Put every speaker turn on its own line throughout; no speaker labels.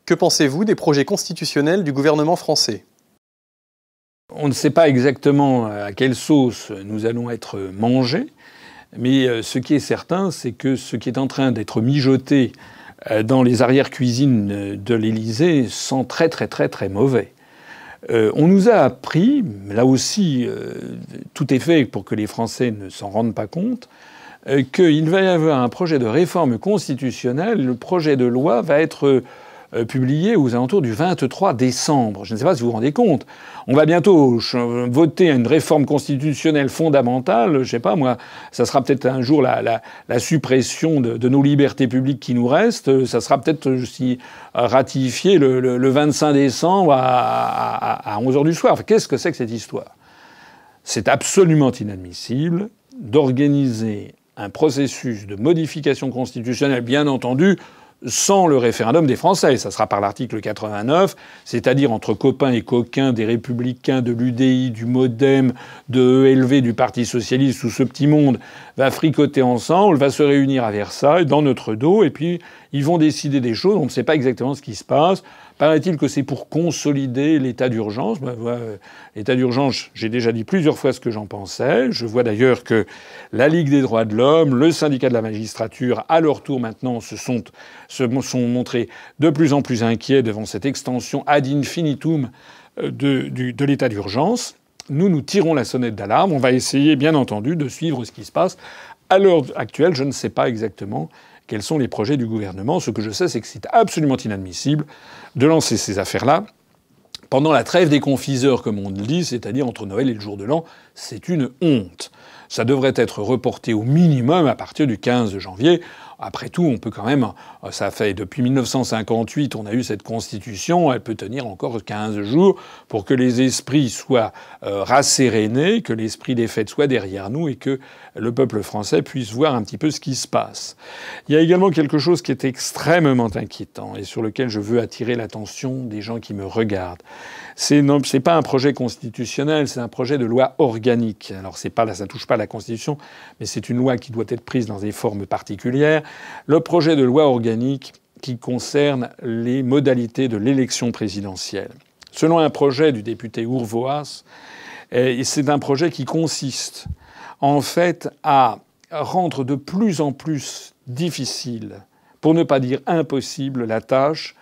Que pensez-vous des projets constitutionnels du gouvernement français ?
On ne sait pas exactement à quelle sauce nous allons être mangés, mais ce qui est certain, c'est que ce qui est en train d'être mijoté dans les arrière-cuisines de l'Élysée sent très très très très mauvais. On nous a appris, là aussi tout est fait pour que les Français ne s'en rendent pas compte, qu'il va y avoir un projet de réforme constitutionnelle. Le projet de loi va être publié aux alentours du 23 décembre. Je ne sais pas si vous vous rendez compte. On va bientôt voter une réforme constitutionnelle fondamentale. Je sais pas, moi, ça sera peut-être un jour la suppression de nos libertés publiques qui nous restent. Ça sera peut-être aussi ratifié le 25 décembre à 11h du soir. Enfin, qu'est-ce que c'est que cette histoire ? C'est absolument inadmissible d'organiser un processus de modification constitutionnelle, bien entendu, sans le référendum des Français. Ça sera par l'article 89, c'est-à-dire entre copains et coquins des Républicains, de l'UDI, du MoDem, de ELV, du Parti Socialiste, tout ce petit monde va fricoter ensemble, va se réunir à Versailles, dans notre dos, et puis ils vont décider des choses. On ne sait pas exactement ce qui se passe. Paraît-il que c'est pour consolider l'état d'urgence. L'état d'urgence, j'ai déjà dit plusieurs fois ce que j'en pensais. Je vois d'ailleurs que la Ligue des droits de l'homme, le syndicat de la magistrature, à leur tour maintenant, se sont montrés de plus en plus inquiets devant cette extension ad infinitum de l'état d'urgence. Nous tirons la sonnette d'alarme. On va essayer, bien entendu, de suivre ce qui se passe. À l'heure actuelle, je ne sais pas exactement quels sont les projets du gouvernement. Ce que je sais, c'est que c'est absolument inadmissible de lancer ces affaires-là pendant la trêve des confiseurs, comme on le dit, c'est-à-dire entre Noël et le jour de l'an. C'est une honte. Ça devrait être reporté au minimum à partir du 15 janvier. Après tout, on peut quand même... Ça fait depuis 1958, on a eu cette constitution. Elle peut tenir encore 15 jours pour que les esprits soient rassérénés, que l'esprit des fêtes soit derrière nous et que le peuple français puisse voir un petit peu ce qui se passe. Il y a également quelque chose qui est extrêmement inquiétant et sur lequel je veux attirer l'attention des gens qui me regardent. C'est pas un projet constitutionnel, c'est un projet de loi organique. Alors ça touche pas à la Constitution, mais c'est une loi qui doit être prise dans des formes particulières. Le projet de loi organique qui concerne les modalités de l'élection présidentielle. Selon un projet du député Urvoas, c'est un projet qui consiste en fait à rendre de plus en plus difficile, pour ne pas dire impossible, la tâche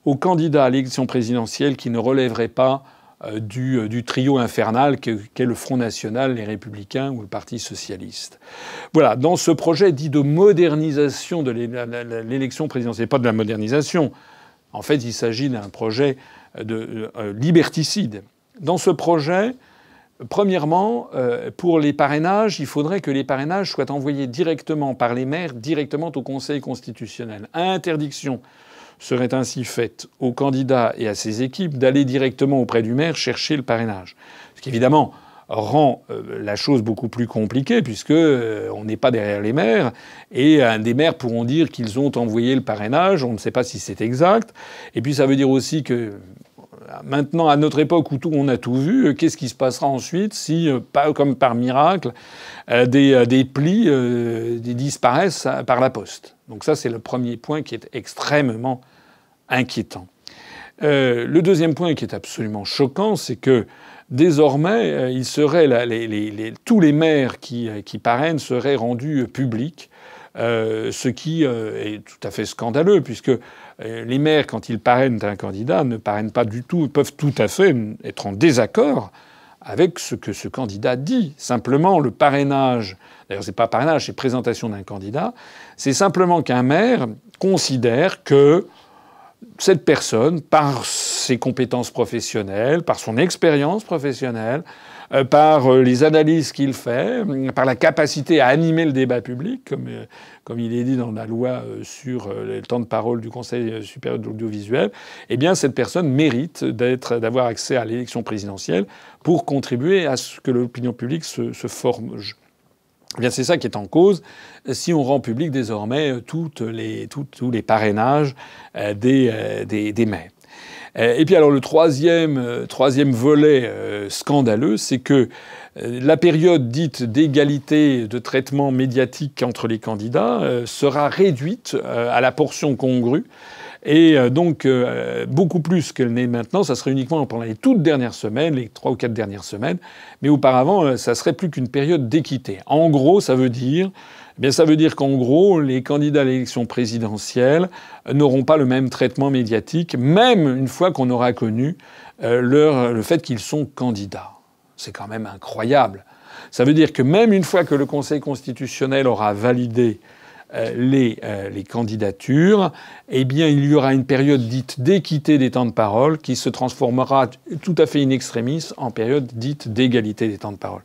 aux candidats à l'élection présidentielle qui ne relèveraient pas du trio infernal qu'est le Front National, les Républicains ou le Parti Socialiste. Voilà, dans ce projet dit de modernisation de l'élection présidentielle, pas de la modernisation. En fait, il s'agit d'un projet liberticide. Dans ce projet, premièrement, pour les parrainages, il faudrait que les parrainages soient envoyés directement par les maires, directement au Conseil constitutionnel. Interdiction serait ainsi faite aux candidats et à ses équipes d'aller directement auprès du maire chercher le parrainage. Ce qui, évidemment, rend la chose beaucoup plus compliquée puisque on n'est pas derrière les maires et des maires pourront dire qu'ils ont envoyé le parrainage. On ne sait pas si c'est exact. Et puis ça veut dire aussi que maintenant, à notre époque où on a tout vu, qu'est-ce qui se passera ensuite si, comme par miracle, des plis disparaissent par la poste? Donc ça, c'est le premier point qui est extrêmement inquiétant. Le deuxième point qui est absolument choquant, c'est que désormais, tous les maires qui parrainent seraient rendus publics, ce qui est tout à fait scandaleux, puisque les maires, quand ils parrainent un candidat, ne parrainent pas du tout, peuvent tout à fait être en désaccord avec ce que ce candidat dit. Simplement, le parrainage, d'ailleurs c'est pas parrainage, c'est présentation d'un candidat, c'est simplement qu'un maire considère que cette personne, par ses compétences professionnelles, par son expérience professionnelle, par les analyses qu'il fait, par la capacité à animer le débat public, comme il est dit dans la loi sur le temps de parole du Conseil supérieur de l'audiovisuel, eh bien cette personne mérite d'avoir accès à l'élection présidentielle pour contribuer à ce que l'opinion publique se forme. Eh bien, c'est ça qui est en cause si on rend public désormais tous les parrainages des maires. Et puis alors le troisième volet scandaleux, c'est que la période dite d'égalité de traitement médiatique entre les candidats sera réduite à la portion congrue. Et donc, beaucoup plus qu'elle n'est maintenant. Ça serait uniquement pendant les toutes dernières semaines, les 3 ou 4 dernières semaines. Mais auparavant, ça serait plus qu'une période d'équité. En gros, ça veut dire qu'en gros, les candidats à l'élection présidentielle n'auront pas le même traitement médiatique, même une fois qu'on aura connu le fait qu'ils sont candidats. C'est quand même incroyable. Ça veut dire que même une fois que le Conseil constitutionnel aura validé les candidatures, eh bien, il y aura une période dite d'équité des temps de parole qui se transformera tout à fait in extremis en période dite d'égalité des temps de parole.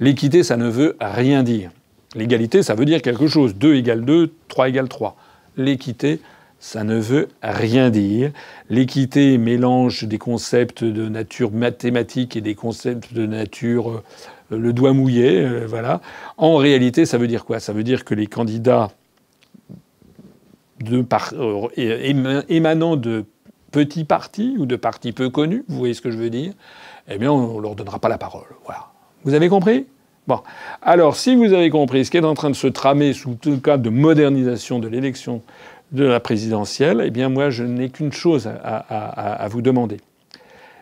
L'équité, ça ne veut rien dire. L'égalité, ça veut dire quelque chose. 2 égale 2, 3 égale 3. L'équité, ça ne veut rien dire. L'équité mélange des concepts de nature mathématique et des concepts de nature le doigt mouillé, voilà. En réalité, ça veut dire quoi? Ça veut dire que les candidats émanant de petits partis ou de partis peu connus, vous voyez ce que je veux dire, eh bien, on ne leur donnera pas la parole. Voilà. Vous avez compris? Bon. Alors, si vous avez compris ce qui est en train de se tramer sous tout le cadre de modernisation de l'élection de la présidentielle, eh bien, moi, je n'ai qu'une chose à vous demander.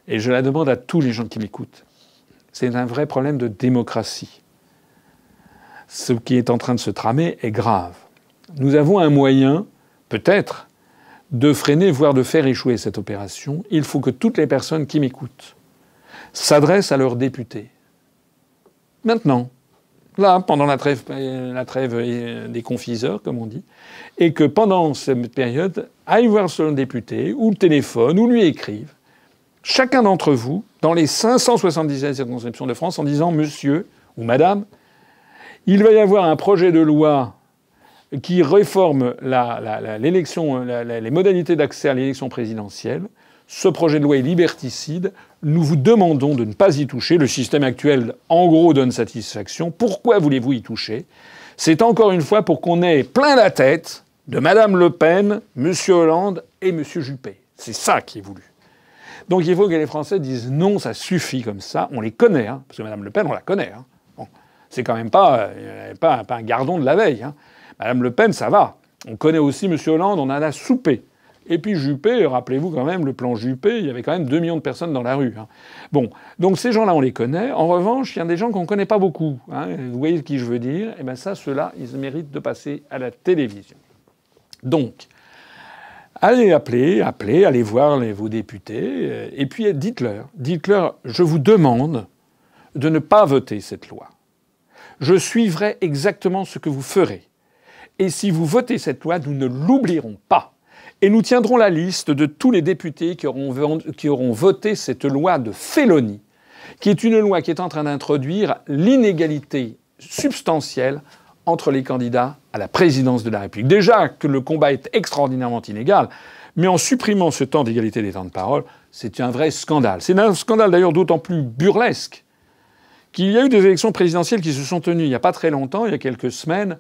Et je la demande à tous les gens qui m'écoutent. C'est un vrai problème de démocratie. Ce qui est en train de se tramer est grave. Nous avons un moyen, peut-être, de freiner, voire de faire échouer cette opération. Il faut que toutes les personnes qui m'écoutent s'adressent à leurs députés. Maintenant, là, pendant la trêve des confiseurs, comme on dit, et que pendant cette période, aillent voir son député, ou le téléphone, ou lui écrivent, chacun d'entre vous, dans les 577 circonscriptions de France, en disant « Monsieur ou Madame, il va y avoir un projet de loi qui réforme l'élection, les modalités d'accès à l'élection présidentielle. Ce projet de loi est liberticide. Nous vous demandons de ne pas y toucher. Le système actuel, en gros, donne satisfaction. Pourquoi voulez-vous y toucher? C'est encore une fois pour qu'on ait plein la tête de Madame Le Pen, Monsieur Hollande et Monsieur Juppé. C'est ça qui est voulu. Donc il faut que les Français disent non, ça suffit comme ça. On les connaît, hein, parce que Madame Le Pen, on la connaît. Hein. Bon, c'est quand même pas un gardon de la veille. Hein. Madame Le Pen, ça va. On connaît aussi Monsieur Hollande, on en a soupé. Et puis Juppé, rappelez-vous quand même, le plan Juppé, il y avait quand même 2 millions de personnes dans la rue. Hein. Bon, donc ces gens-là, on les connaît. En revanche, il y a des gens qu'on ne connaît pas beaucoup. Hein. Vous voyez qui je veux dire? Eh bien ça, ceux-là, ils méritent de passer à la télévision. Donc, allez allez voir vos députés, et puis dites-leur, je vous demande de ne pas voter cette loi. Je suivrai exactement ce que vous ferez. Et si vous votez cette loi, nous ne l'oublierons pas. Et nous tiendrons la liste de tous les députés qui auront voté cette loi de félonie, qui est une loi qui est en train d'introduire l'inégalité substantielle entre les candidats à la présidence de la République. Déjà que le combat est extraordinairement inégal, mais en supprimant ce temps d'égalité des temps de parole, c'est un vrai scandale. C'est un scandale d'ailleurs d'autant plus burlesque qu'il y a eu des élections présidentielles qui se sont tenues il n'y a pas très longtemps, il y a quelques semaines,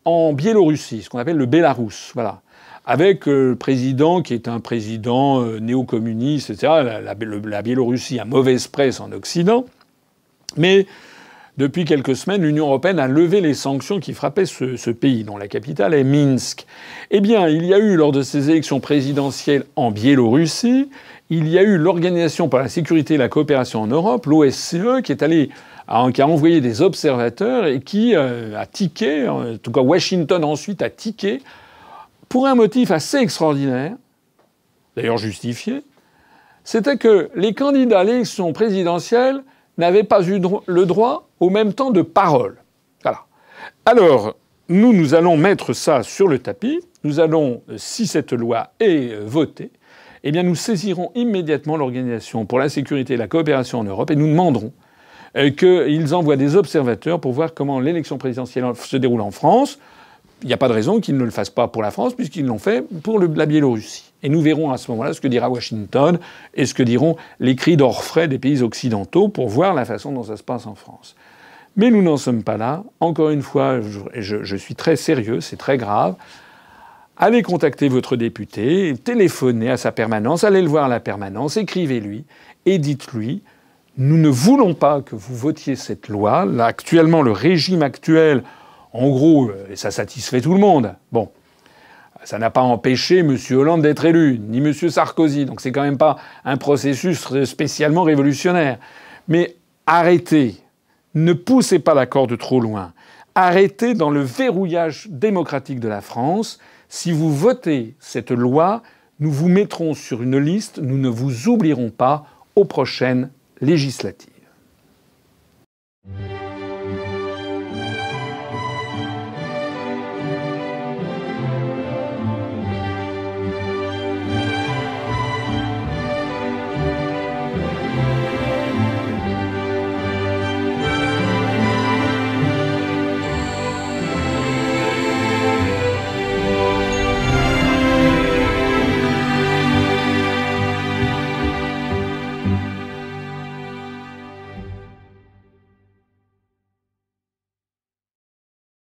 en Biélorussie, ce qu'on appelle le Bélarus, voilà. Avec le président qui est un président néo-communiste, etc. La Biélorussie a mauvaise presse en Occident, mais depuis quelques semaines, l'Union européenne a levé les sanctions qui frappaient ce pays, dont la capitale est Minsk. Eh bien, il y a eu, lors de ces élections présidentielles en Biélorussie, il y a eu l'Organisation pour la sécurité et la coopération en Europe, l'OSCE, qui a envoyé des observateurs et qui a tiqué, en tout cas Washington ensuite a tiqué, pour un motif assez extraordinaire, d'ailleurs justifié, c'était que les candidats à l'élection présidentielle n'avaient pas eu le droit au même temps de parole. Voilà. Alors, nous allons mettre ça sur le tapis. Nous allons, si cette loi est votée, eh bien nous saisirons immédiatement l'Organisation pour la sécurité et la coopération en Europe et nous demanderons qu'ils envoient des observateurs pour voir comment l'élection présidentielle se déroule en France. Il n'y a pas de raison qu'ils ne le fassent pas pour la France, puisqu'ils l'ont fait pour la Biélorussie. Et nous verrons à ce moment-là ce que dira Washington et ce que diront les cris d'orfraie des pays occidentaux pour voir la façon dont ça se passe en France. Mais nous n'en sommes pas là. Encore une fois, je suis très sérieux, c'est très grave. Allez contacter votre député, téléphonez à sa permanence, allez le voir à la permanence, écrivez-lui et dites-lui « Nous ne voulons pas que vous votiez cette loi. Là, actuellement, le régime actuel... En gros, ça satisfait tout le monde. Bon. Ça n'a pas empêché M. Hollande d'être élu, ni M. Sarkozy. Donc c'est quand même pas un processus spécialement révolutionnaire. Mais arrêtez. Ne poussez pas la corde trop loin. Arrêtez dans le verrouillage démocratique de la France. Si vous votez cette loi, nous vous mettrons sur une liste. Nous ne vous oublierons pas aux prochaines législatives.